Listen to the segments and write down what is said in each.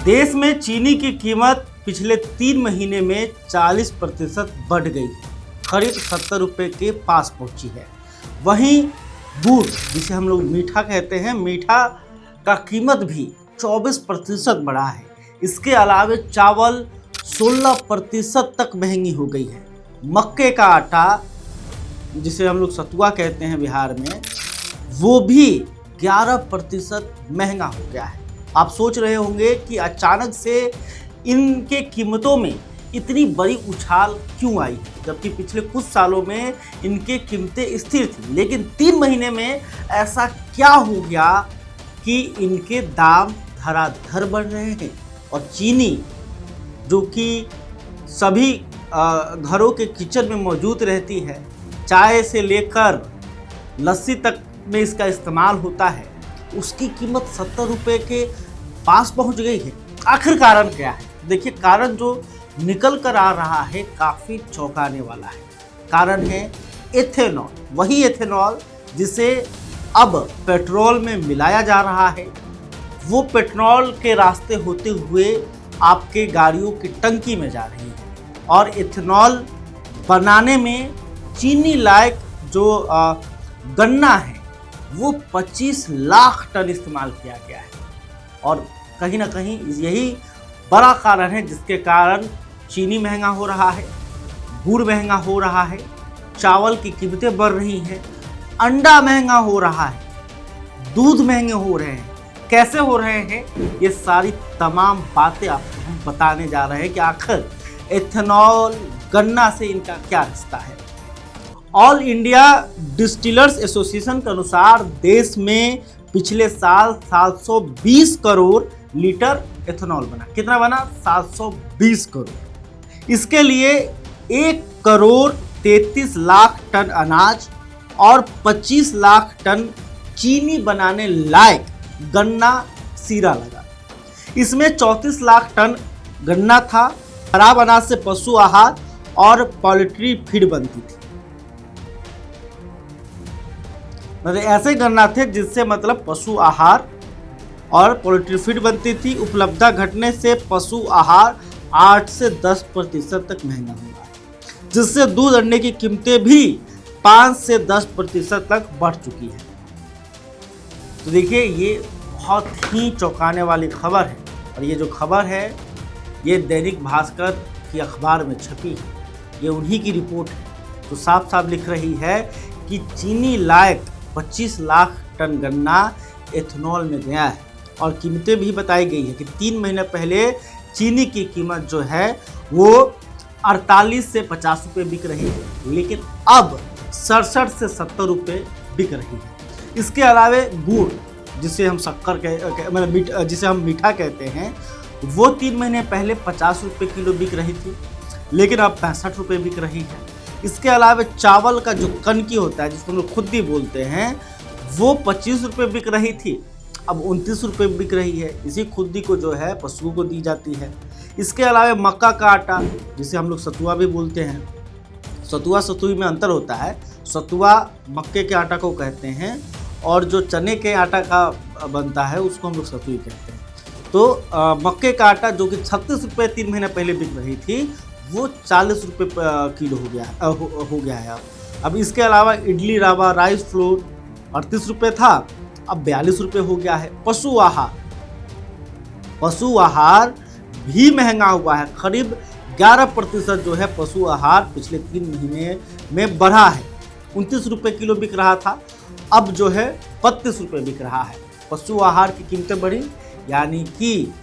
देश में चीनी की कीमत पिछले 3 महीने में 40% बढ़ गई है, करीब 70 रुपये के पास पहुंची है। वहीं गुड़, जिसे हम लोग मीठा कहते हैं, मीठा का कीमत भी 24% बढ़ा है। इसके अलावा चावल 16% तक महंगी हो गई है। मक्के का आटा, जिसे हम लोग सतुआ कहते हैं बिहार में, वो भी 11% महंगा हो गया है। आप सोच रहे होंगे कि अचानक से इनके कीमतों में इतनी बड़ी उछाल क्यों आई, जबकि पिछले कुछ सालों में इनके कीमतें स्थिर थी। लेकिन 3 महीने में ऐसा क्या हो गया कि इनके दाम धड़ाधड़ बढ़ रहे हैं। और चीनी, जो कि सभी घरों के किचन में मौजूद रहती है, चाय से लेकर लस्सी तक में इसका इस्तेमाल होता है, उसकी कीमत 70 रुपये के पास पहुंच गई है। आखिर कारण क्या है? देखिए, कारण जो निकल कर आ रहा है काफ़ी चौंकाने वाला है। कारण है एथेनॉल, वही एथेनॉल जिसे अब पेट्रोल में मिलाया जा रहा है। वो पेट्रोल के रास्ते होते हुए आपके गाड़ियों की टंकी में जा रही है। और एथेनॉल बनाने में चीनी लायक जो गन्ना है, वो 25 लाख टन इस्तेमाल किया गया है। और कहीं ना कहीं यही बड़ा कारण है जिसके कारण चीनी महंगा हो रहा है, गुड़ महंगा हो रहा है, चावल की कीमतें बढ़ रही हैं, अंडा महंगा हो रहा है, दूध महंगे हो रहे हैं। कैसे हो रहे हैं, ये सारी तमाम बातें आपको हम बताने जा रहे हैं कि आखिर एथेनॉल, गन्ना से इनका क्या रिश्ता है। ऑल इंडिया डिस्टिलर्स एसोसिएशन के अनुसार देश में पिछले साल 720 करोड़ लीटर एथेनॉल बना। कितना बना? 720 करोड़। इसके लिए 1 करोड़ 33 लाख टन अनाज और 25 लाख टन चीनी बनाने लायक गन्ना सीरा लगा। इसमें 34 लाख टन गन्ना था। खराब अनाज से पशु आहार और पोल्ट्री फीड बनती थी। मतलब ऐसे गन्ना थे जिससे मतलब पशु आहार और पोल्ट्री फीड बनती थी। उपलब्धता घटने से पशु आहार 8 से 10% तक महंगा हुआ है, जिससे दूध अंडे की कीमतें भी 5 से 10% तक बढ़ चुकी है। तो देखिए, ये बहुत ही चौंकाने वाली खबर है। और ये जो खबर है, ये दैनिक भास्कर की अखबार में छपी है। ये उन्हीं की रिपोर्ट है जो साफ साफ लिख रही है कि चीनी लायक 25 लाख टन गन्ना एथेनॉल में गया है। और कीमतें भी बताई गई है कि 3 महीने पहले चीनी की कीमत जो है वो 48 से 50 रुपये बिक रही है, लेकिन अब 67 से 70 रुपये बिक रही है। इसके अलावा गुड़, जिसे हम मतलब जिसे हम मीठा कहते हैं, वो 3 महीने पहले 50 रुपये किलो बिक रही थी, लेकिन अब 65 रुपये बिक रही है। इसके अलावा चावल का जो कनकी होता है, जिसको हम लोग खुद्दी बोलते हैं, वो 25 रुपये बिक रही थी, अब 29 रुपये बिक रही है। इसी खुद्दी को जो है पशुओं को दी जाती है। इसके अलावा मक्का का आटा, जिसे हम लोग सतुआ भी बोलते हैं, सतुआ सतुई में अंतर होता है। सतुआ मक्के के आटा को कहते हैं और जो चने के आटा का बनता है उसको हम लोग सतुई कहते हैं। तो मक्के का आटा जो कि 36 रुपये 3 महीने पहले बिक रही थी, वो 40 रुपये किलो हो गया है अब। इसके अलावा इडली रवा, राइस फ्लोर 38 रुपये था, अब 42 रुपये हो गया है। पशु आहार भी महंगा हुआ है। करीब 11% जो है पशु आहार पिछले 3 महीने में बढ़ा है। 29 रुपये किलो बिक रहा था, अब जो है 32 रुपये बिक रहा है। पशु आहार की कीमतें बढ़ी, यानी कि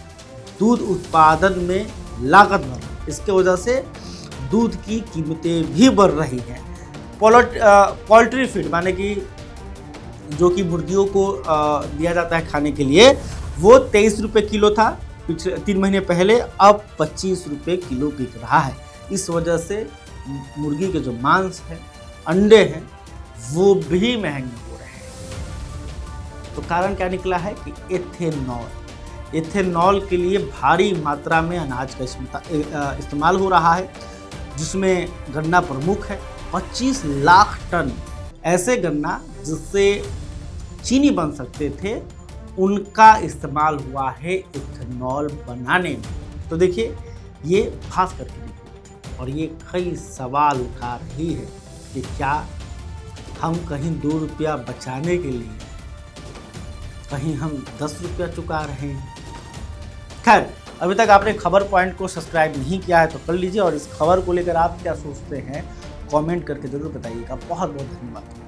दूध उत्पादन में लागत बढ़ी। इसके वजह से दूध की कीमतें भी बढ़ रही हैं। पोल्ट्री फीड, माने कि जो कि मुर्गियों को दिया जाता है खाने के लिए, वो 23 रुपये किलो था पिछले 3 महीने पहले, अब 25 रुपये किलो बिक रहा है। इस वजह से मुर्गी के जो मांस है, अंडे हैं, वो भी महंगे हो रहे हैं। तो कारण क्या निकला है कि एथेनॉल के लिए भारी मात्रा में अनाज का इस्तेमाल हो रहा है, जिसमें गन्ना प्रमुख है। 25 लाख टन ऐसे गन्ना जिससे चीनी बन सकते थे, उनका इस्तेमाल हुआ है इथेनॉल बनाने में। तो देखिए ये खास करके देखिए, और ये कई सवाल उठा रही है कि क्या हम कहीं 2 रुपया बचाने के लिए कहीं हम 10 रुपया चुका रहे हैं। खैर, अभी तक आपने खबर पॉइंट को सब्सक्राइब नहीं किया है तो कर लीजिए, और इस खबर को लेकर आप क्या सोचते हैं कमेंट करके जरूर बताइएगा। बहुत बहुत धन्यवाद।